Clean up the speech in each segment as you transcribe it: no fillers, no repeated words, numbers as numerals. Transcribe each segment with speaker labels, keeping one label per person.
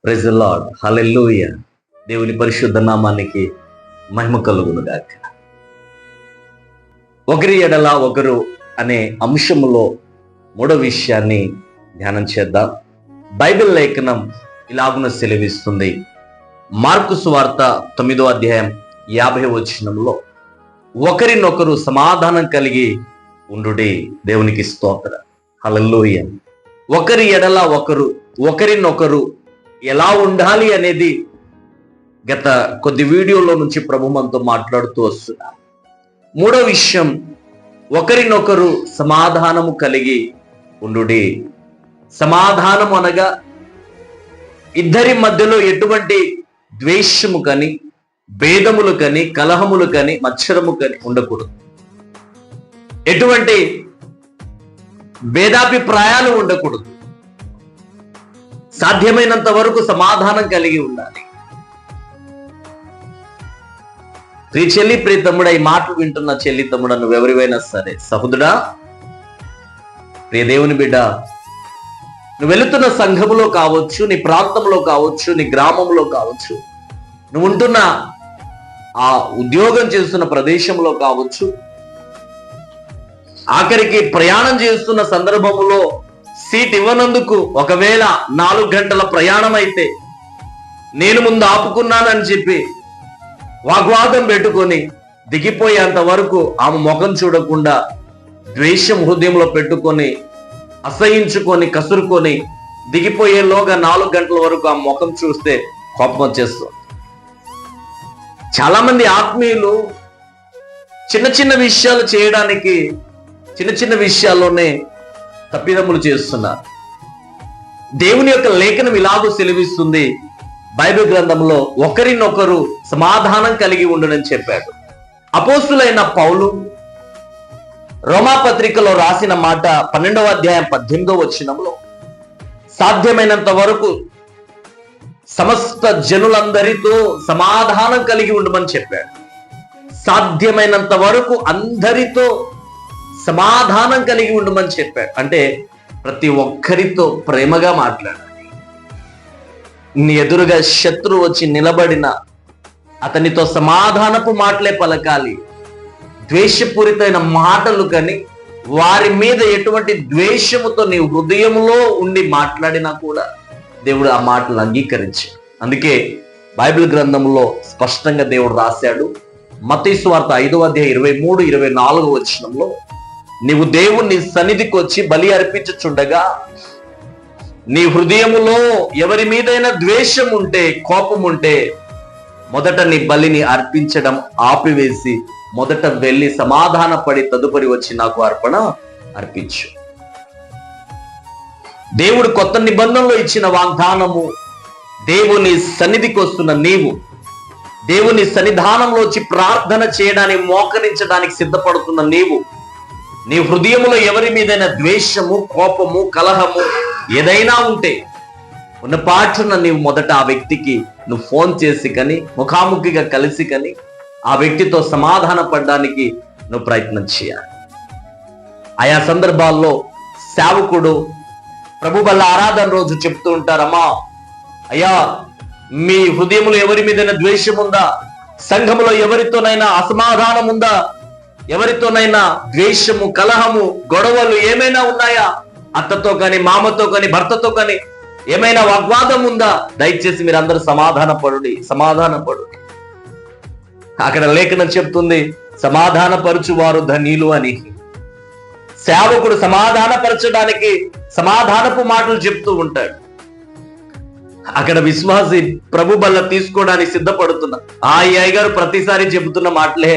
Speaker 1: Praise the lord, హల్లెలూయా. దేవుని పరిశుద్ధ నామానికి మహిమ కలుగును గాక. ఒకరి ఎడల ఒకరు అనే అంశములో మూడో విషయాన్ని ధ్యానం చేద్దాం. బైబిల్ లేఖనం ఇలాగున సెలవిస్తుంది. మార్కు సువార్త 9వ అధ్యాయం 50వ వచనంలో ఒకరినొకరు సమాధానం కలిగి ఉండుడి. దేవునికి స్తోత్రం, హల్లెలూయా. ఒకరి ఎడల ఒకరు, ఒకరినొకరు ఎలా ఉండాలి అనేది గత కొద్ది వీడియోలో నుంచి ప్రభు మనతో మాట్లాడుతూ వస్తున్నారు. మూడో విషయం, ఒకరినొకరు సమాధానము కలిగి ఉండుడి. సమాధానం అనగా ఇద్దరి మధ్యలో ఎటువంటి ద్వేషము కని, భేదములు కని, కలహములు కని, మత్సరము కని ఉండకూడదు. ఎటువంటి భేదాభిప్రాయాలు ఉండకూడదు. సాధ్యమైనంత వరకు సమాధానం కలిగి ఉండాలి. ప్రియ చెల్లి, ప్రియ తమ్ముడా, ఈ మాటలు వింటున్న చెల్లి తమ్ముడా, నువ్వెవరివైనా సరే, సహోదరుడా, ప్రియ దేవుని బిడ్డ, నువ్వు వెళుతున్న సంఘములో కావచ్చు, నీ ప్రాంతంలో కావచ్చు, నీ గ్రామంలో కావచ్చు, నువ్వు ఉంటున్న ఆ ఉద్యోగం చేస్తున్న ప్రదేశంలో కావచ్చు, ఆఖరికి ప్రయాణం చేస్తున్న సందర్భంలో సీట్ ఇవ్వనందుకు ఒకవేళ 4 గంటల ప్రయాణం అయితే నేను ముందు ఆపుకున్నానని చెప్పి వాగ్వాదం పెట్టుకొని దిగిపోయేంత వరకు ఆమె ముఖం చూడకుండా ద్వేషం హృదయంలో పెట్టుకొని అసహించుకొని కసురుకొని దిగిపోయేలోగా 4 గంటల వరకు ఆ ముఖం చూస్తే కోపం వచ్చేస్తుంది. చాలా మంది ఆత్మీయులు చిన్న చిన్న విషయాలు చేయడానికి, చిన్న చిన్న విషయాల్లోనే తప్పిదములు చేస్తున్నారు. దేవుని యొక్క లేఖనం ఇలాగూ సెలవిస్తుంది. బైబిల్ గ్రంథంలో ఒకరినొకరు సమాధానం కలిగి ఉండునని చెప్పాడు. అపోస్తులైన పౌలు రోమా పత్రికలో రాసిన మాట 12వ అధ్యాయం 18వ వచనంలో సాధ్యమైనంత వరకు సమస్త జనులందరితో సమాధానం కలిగి ఉండమని చెప్పాడు. సాధ్యమైనంత వరకు అందరితో సమాధానం కలిగి ఉండమని చెప్పాడు. అంటే ప్రతి ఒక్కరితో ప్రేమగా మాట్లాడాలి. నీ ఎదురుగా శత్రువు వచ్చి నిలబడిన అతనితో సమాధానపు మాటలే పలకాలి. ద్వేషపూరితమైన మాటలు కానీ, వారి మీద ఎటువంటి ద్వేషముతో నీ హృదయంలో ఉండి మాట్లాడినా కూడా దేవుడు ఆ మాటలు అంగీకరించాడు. అందుకే బైబిల్ గ్రంథంలో స్పష్టంగా దేవుడు రాశాడు. మత్తయి సువార్త 5వ అధ్యాయం 23, 24 వచనంలో, నీవు దేవుని సన్నిధికి వచ్చి బలి అర్పించుచుండగా నీ హృదయములో ఎవరి మీదైనా ద్వేషం ఉంటే, కోపం ఉంటే, మొదట నీ బలిని అర్పించడం ఆపివేసి మొదట వెళ్ళి సమాధాన పడి తదుపరి వచ్చి నాకు అర్పణ అర్పించు. దేవుడు కొత్త నిబంధనలో ఇచ్చిన వాగ్దానము, దేవుని సన్నిధికి వస్తున్న నీవు, దేవుని సన్నిధానంలో వచ్చి ప్రార్థన చేయడానికి, మోకరించడానికి సిద్ధపడుతున్న నీవు, నీ హృదయంలో ఎవరి మీదైనా ద్వేషము, కోపము, కలహము ఏదైనా ఉంటే ఉన్న పాటున నీవు మొదట ఆ వ్యక్తికి నువ్వు ఫోన్ చేసి కానీ, ముఖాముఖిగా కలిసి కానీ ఆ వ్యక్తితో సమాధాన పడడానికి నువ్వు ప్రయత్నం చేయాలి. ఆయా సందర్భాల్లో సేవకుడు ప్రభు బల్ల ఆరాధన రోజు చెప్తూ ఉంటారమ్మా, అయ్యా మీ హృదయంలో ఎవరి మీదైనా ద్వేషం ఉందా, సంఘములో ఎవరితోనైనా అసమాధానం ఉందా, ఎవరితోనైనా ద్వేషము, కలహము, గొడవలు ఏమైనా ఉన్నాయా, అత్తతో కానీ, మామతో కానీ, భర్తతో కానీ ఏమైనా వాగ్వాదం ఉందా, దయచేసి మీరు అందరూ సమాధాన పడు. అక్కడ లేఖనం చెప్తుంది, సమాధాన పరుచువారు ధన్యులు అని. సేవకుడు సమాధాన పరచడానికి సమాధానపు మాటలు చెప్తూ ఉంటాడు. అక్కడ విశ్వాసి ప్రభు బల్ల తీసుకోవడానికి సిద్ధపడుతున్నా, ఆ అయ్య గారు ప్రతిసారి చెబుతున్న మాటలే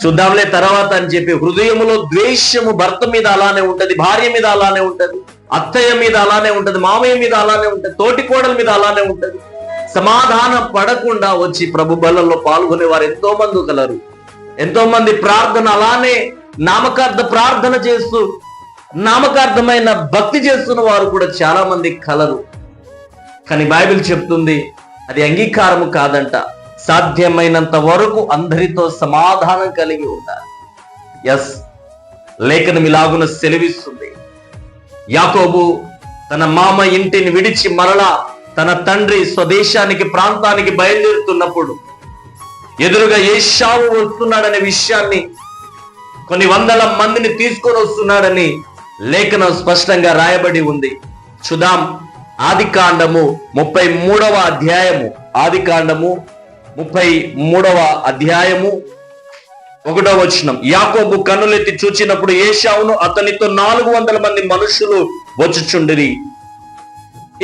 Speaker 1: చూద్దాంలే తర్వాత అని చెప్పి హృదయములో ద్వేషము భర్త మీద అలానే ఉంటది, భార్య మీద అలానే ఉంటది, అత్తయ్య మీద అలానే ఉంటది, మామయ్య మీద అలానే ఉంటది, తోటి కోడల మీద అలానే ఉంటది. సమాధానం పడకుండా వచ్చి ప్రభు బలలో పాల్గొనే వారు ఎంతో మంది కలరు. ఎంతో మంది ప్రార్థన అలానే నామకార్థ ప్రార్థన చేస్తూ, నామకార్థమైన భక్తి చేస్తున్న వారు కూడా చాలా మంది కలరు. కానీ బైబిల్ చెప్తుంది అది అంగీకారము కాదంట. సాధ్యమైనంత వరకు అందరితో సమాధానం కలిగి ఉండాలి. ఎస్, లేఖనం ఇలాగున సెలవిస్తుంది. యాకోబు తన మామ ఇంటిని విడిచి మరలా తన తండ్రి స్వదేశానికి ప్రాంతానికి బయలుదేరుతున్నప్పుడు ఎదురుగా ఏశావు వస్తున్నాడనే విషయాన్ని, కొన్ని వందల మందిని తీసుకొని వస్తున్నాడని లేఖనం స్పష్టంగా రాయబడి ఉంది. చూద్దాం. ఆదికాండము 33వ అధ్యాయము, ఆదికాండము 33వ అధ్యాయము 1వ వచనం. యాకోబు కన్నులెత్తి చూచినప్పుడు ఏశావును అతనితో 400 మంది మనుషులు వచ్చుచుండిరి.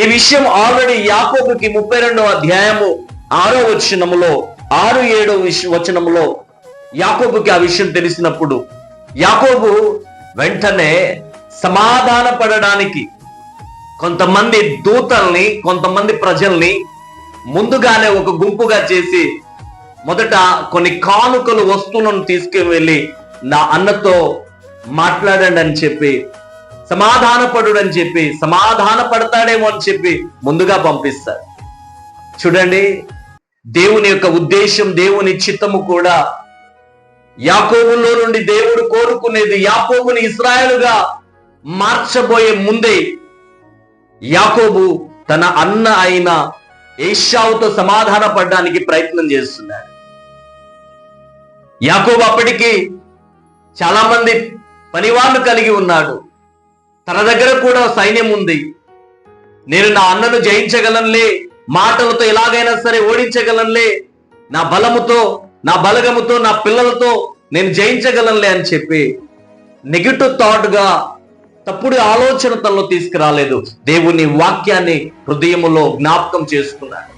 Speaker 1: ఈ విషయం ఆల్రెడీ యాకోబుకి 32వ అధ్యాయము 6వ వచనములో, 6-7 వచనములో యాకోబుకి ఆ విషయం తెలిసినప్పుడు యాకోబు వెంటనే సమాధాన పడడానికి కొంతమంది దూతల్ని, కొంతమంది ప్రజల్ని ముందుగానే ఒక గుంపుగా చేసి మొదట కొన్ని కానుకలు వస్తువులను తీసుకువెళ్ళి నా అన్నతో మాట్లాడండి అని చెప్పి, సమాధానపడు అని చెప్పి, సమాధాన పడతాడేమో అని చెప్పి ముందుగా పంపిస్తారు. చూడండి, దేవుని యొక్క ఉద్దేశం, దేవుని చిత్తము కూడా యాకోబులో నుండి దేవుడు కోరుకునేది యాకోబుని ఇశ్రాయేలుగా మార్చబోయే ముందే యాకోబు తన అన్న అయిన ఏశావుతో సమాధాన పడడానికి ప్రయత్నం చేస్తున్నాడు. యాకోబు అప్పటికి చాలా మంది పనివాళ్ళు కలిగి ఉన్నాడు. తన దగ్గర కూడా సైన్యం ఉంది. నేను నా అన్నను జయించగలనులే, మాటలతో ఎలాగైనా సరే ఓడించగలనులే, నా బలముతో, నా బలగముతో, నా పిల్లలతో నేను జయించగలనులే అని చెప్పి నెగిటివ్ థాట్ గా, తప్పుడు ఆలోచన తనలో తీసుకురాలేదు. దేవుని వాక్యాన్ని హృదయములో జ్ఞాపకం చేసుకున్నాడు.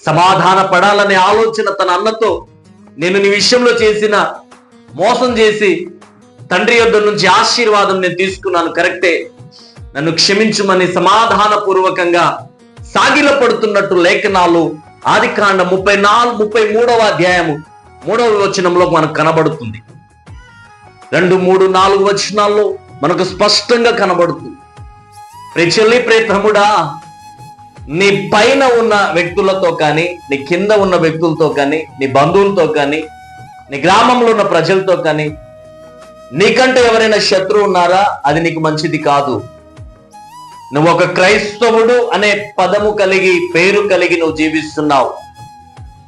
Speaker 1: సమాధాన పడాలనే ఆలోచన తన అన్నతో, నేను నీ విషయంలో చేసిన మోసం చేసి తండ్రి యొద్ద నుంచి ఆశీర్వాదం నేను తీసుకున్నాను, కరెక్టే, నన్ను క్షమించుమని సమాధాన పూర్వకంగా సాగిల పడుతున్నట్టు లేఖనాలు ఆదికాండ 33వ అధ్యాయము 3వ వచనంలో మనకు కనబడుతుంది. 2, 3, 4 వచనాల్లో మనకు స్పష్టంగా కనబడుతుంది. చెల్లి, తమ్ముడా, నీ పైన ఉన్న వ్యక్తులతో కానీ, నీ కింద ఉన్న వ్యక్తులతో కానీ, నీ బంధువులతో కానీ, నీ గ్రామంలో ఉన్న ప్రజలతో కానీ నీకంటే ఎవరైనా శత్రువు ఉన్నారా? అది నీకు మంచిది కాదు. నువ్వు ఒక క్రైస్తవుడు అనే పదము కలిగి, పేరు కలిగి నువ్వు జీవిస్తున్నావు.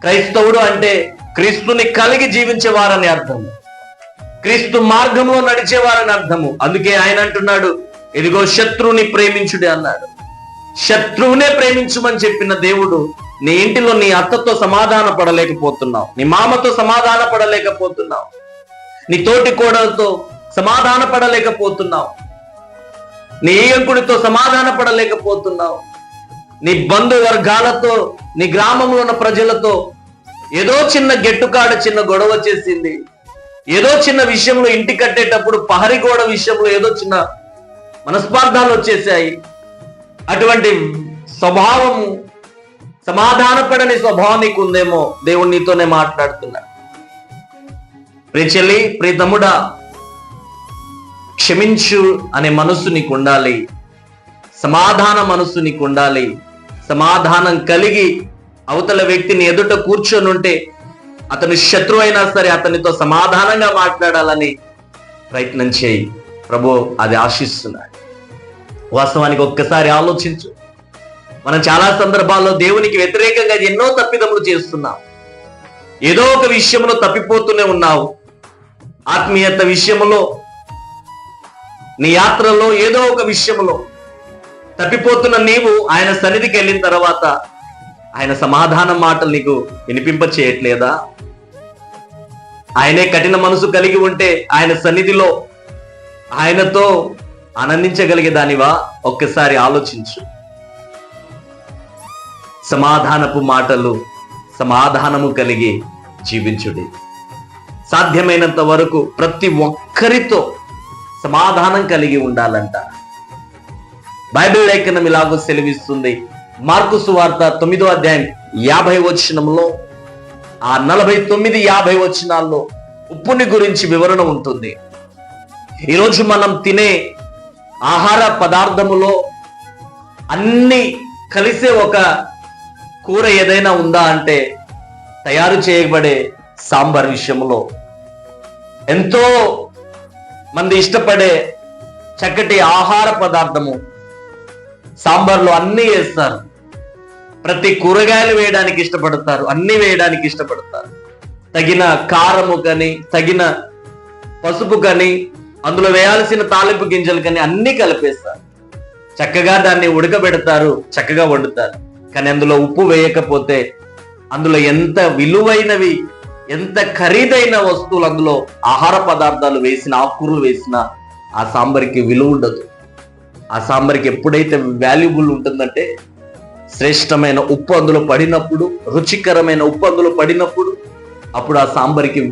Speaker 1: క్రైస్తవుడు అంటే క్రీస్తుని కలిగి జీవించేవారని అర్థము, క్రీస్తు మార్గంలో నడిచేవారని అర్థము. అందుకే ఆయన అంటున్నాడు, ఇదిగో శత్రువుని ప్రేమించుడే అన్నాడు. శత్రువునే ప్రేమించమని చెప్పిన దేవుడు, నీ ఇంటిలో నీ అత్తతో సమాధాన పడలేకపోతున్నావు, నీ మామతో సమాధాన పడలేకపోతున్నావు, నీ తోటి కోడలతో సమాధాన పడలేకపోతున్నావు, నీ ఈయంకుడితో సమాధాన పడలేకపోతున్నావు, నీ బంధువర్గాలతో, నీ గ్రామంలో ఉన్న ప్రజలతో ఏదో చిన్న గెట్టుకాడ చిన్న గొడవ చేసింది, ఏదో చిన్న విషయంలో ఇంటి కట్టేటప్పుడు పహరి గోడ విషయంలో ఏదో చిన్న మనస్పార్థాలు వచ్చేసాయి. అటువంటి స్వభావము, సమాధానపడని స్వభావం నీకు ఉందేమో. దేవుడు నీతోనే మాట్లాడుతున్నాడు. చెల్లి, తమ్ముడా, క్షమించు అనే మనస్సు నీకు ఉండాలి, సమాధాన మనస్సు నీకు ఉండాలి. సమాధానం కలిగి అవతల వ్యక్తిని ఎదుట కూర్చొని ఉంటే అతను శత్రువు అయినా సరే అతనితో సమాధానంగా మాట్లాడాలని ప్రయత్నం చేయి. ప్రభు అది ఆశిస్తున్నాడు. వాస్తవానికి ఒక్కసారి ఆలోచించు. మనం చాలా సందర్భాల్లో దేవునికి వ్యతిరేకంగా ఎన్నో తప్పిదములు చేస్తున్నాం. ఏదో ఒక విషయంలో తప్పిపోతూనే ఉన్నావు. ఆత్మీయత విషయంలో, నీ యాత్రలో ఏదో ఒక విషయంలో తప్పిపోతున్న నీవు ఆయన సన్నిధికి వెళ్ళిన తర్వాత ఆయన సమాధాన మాటలు నీకు వినిపింప చేయట్లేదా? ఆయనే కఠిన మనసు కలిగి ఉంటే ఆయన సన్నిధిలో ఆయనతో ఆనందించగలిగేదానివా? ఒక్కసారి ఆలోచించు. సమాధానపు మాటలు, సమాధానము కలిగి జీవించుడి. సాధ్యమైనంత వరకు ప్రతి ఒక్కరితో సమాధానం కలిగి ఉండాలంట. బైబిల్ లేఖనం ఇలాగో సెలవిస్తుంది. మార్కు సువార్త 9వ అధ్యాయం 50 వచనంలో, ఆ 49-50 వచనాల్లో ఉప్పుని గురించి వివరణ ఉంటుంది. ఈరోజు మనం తినే ఆహార పదార్థములో అన్ని కలిసే ఒక కూర ఏదైనా ఉందా అంటే తయారు చేయబడే సాంబార్ విషయంలో ఎంతో మంది ఇష్టపడే చక్కటి ఆహార పదార్థము సాంబార్లో అన్ని వేస్తారు. ప్రతి కూరగాయలు వేయడానికి ఇష్టపడతారు, అన్ని వేయడానికి ఇష్టపడతారు. తగిన కారము కని, తగిన పసుపు కని, అందులో వేయాల్సిన తాలింపు గింజలు కని అన్ని కలిపేస్తారు. చక్కగా దాన్ని ఉడకబెడతారు, చక్కగా వండుతారు. కానీ అందులో ఉప్పు వేయకపోతే అందులో ఎంత విలువైనవి, ఎంత ఖరీదైన వస్తువులు, అందులో ఆహార పదార్థాలు వేసిన, ఆకుకూరలు వేసిన ఆ సాంబార్కి విలువ ఉండదు. ఆ సాంబార్కి ఎప్పుడైతే వాల్యుబుల్ ఉంటుందంటే, శ్రేష్టమైన ఉప్పు అందులో పడినప్పుడు, రుచికరమైన ఉప్పు అందులో పడినప్పుడు, అప్పుడు ఆ సాంబార్కి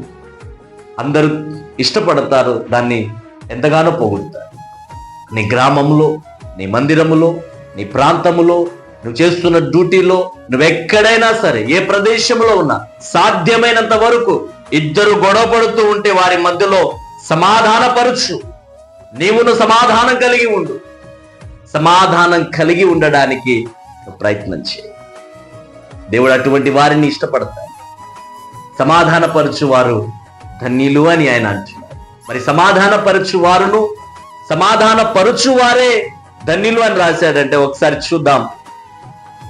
Speaker 1: అందరూ ఇష్టపడతారు, దాన్ని ఎంతగానో పొగుడుతారు. నీ గ్రామంలో, నీ మందిరములో, నీ ప్రాంతములో, నువ్వు చేస్తున్న డ్యూటీలో, నువ్వెక్కడైనా సరే, ఏ ప్రదేశంలో ఉన్నా, సాధ్యమైనంత వరకు ఇద్దరు గొడవ పడుతూ ఉంటే వారి మధ్యలో సమాధానపరచు. నీవును సమాధానం కలిగి ఉండు. సమాధానం కలిగి ఉండడానికి ప్రయత్నం చేయి. దేవుడు అటువంటి వారిని ఇష్టపడతాడు. సమాధానపరచు వారు ధన్యులు అని ఆయన అంటున్నారు. మరి సమాధానపరచు వారును, సమాధానపరచు వారే ధన్యులు అని రాశాడంటే ఒకసారి చూద్దాం.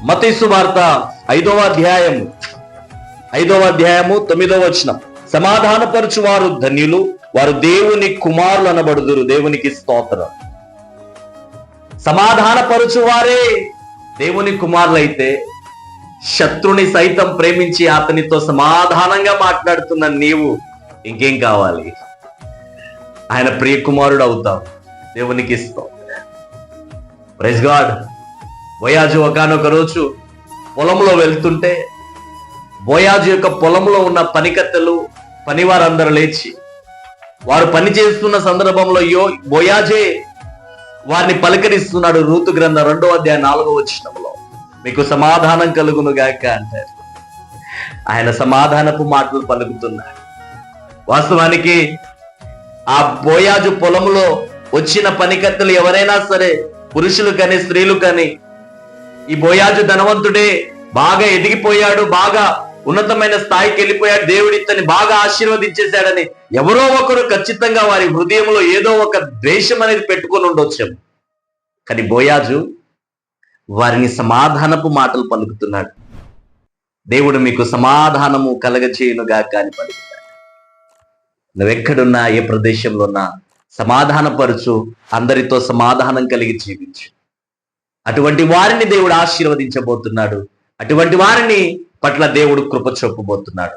Speaker 1: మత్తయి సువార్త 5వ అధ్యాయము 9వ వచనం. సమాధానపరచు వారు ధన్యులు, వారు దేవుని కుమారులు అనబడుదురు. దేవునికి స్తోత్రం. సమాధానపరచు వారే దేవుని కుమారులైతే, శత్రుని సైతం ప్రేమించి అతనితో సమాధానంగా మాట్లాడుతున్న నీవు ఇంకేం కావాలి? ఆయన ప్రియ కుమారుడు అవుతావు. దేవునికి ఇస్తాం. Praise God. బోయాజు ఒకానొక రోజు పొలంలో వెళ్తుంటే, బోయాజు యొక్క పొలంలో ఉన్న పనికత్తెలు, పనివారందరూ లేచి వారు పని చేస్తున్న సందర్భంలో బోయాజే వారిని పలకరిస్తున్నాడు. రూతు గ్రంథం 2వ అధ్యాయం 4వ వచనంలో, మీకు సమాధానం కలుగును గాక అంటారు. ఆయన సమాధానపు మాటలు పలుకుతున్నాడు. వాస్తవానికి ఆ బోయాజు పొలంలో వచ్చిన పనికత్తెలు ఎవరైనా సరే, పురుషులు కానీ స్త్రీలు కానీ, ఈ బోయాజు ధనవంతుడే, బాగా ఎదిగిపోయాడు, బాగా ఉన్నతమైన స్థాయికి వెళ్ళిపోయాడు, దేవుడు ఇతన్ని బాగా ఆశీర్వదించేశాడని ఎవరో ఒకరు ఖచ్చితంగా వారి హృదయంలో ఏదో ఒక ద్వేషం అనేది పెట్టుకొని ఉండొచ్చాము. కానీ బోయాజు వారిని సమాధానపు మాటలు పలుకుతున్నాడు. దేవుడు మీకు సమాధానము కలగచేయునుగాక అని పలుకుతాడు. నువ్వెక్కడున్నా, ఏ ప్రదేశంలో ఉన్నా సమాధానపరచు, అందరితో సమాధానం కలిగి జీవించు. అటువంటి వారిని దేవుడు ఆశీర్వదించబోతున్నాడు. అటువంటి వారిని పట్ల దేవుడు కృప చూపబోతున్నాడు.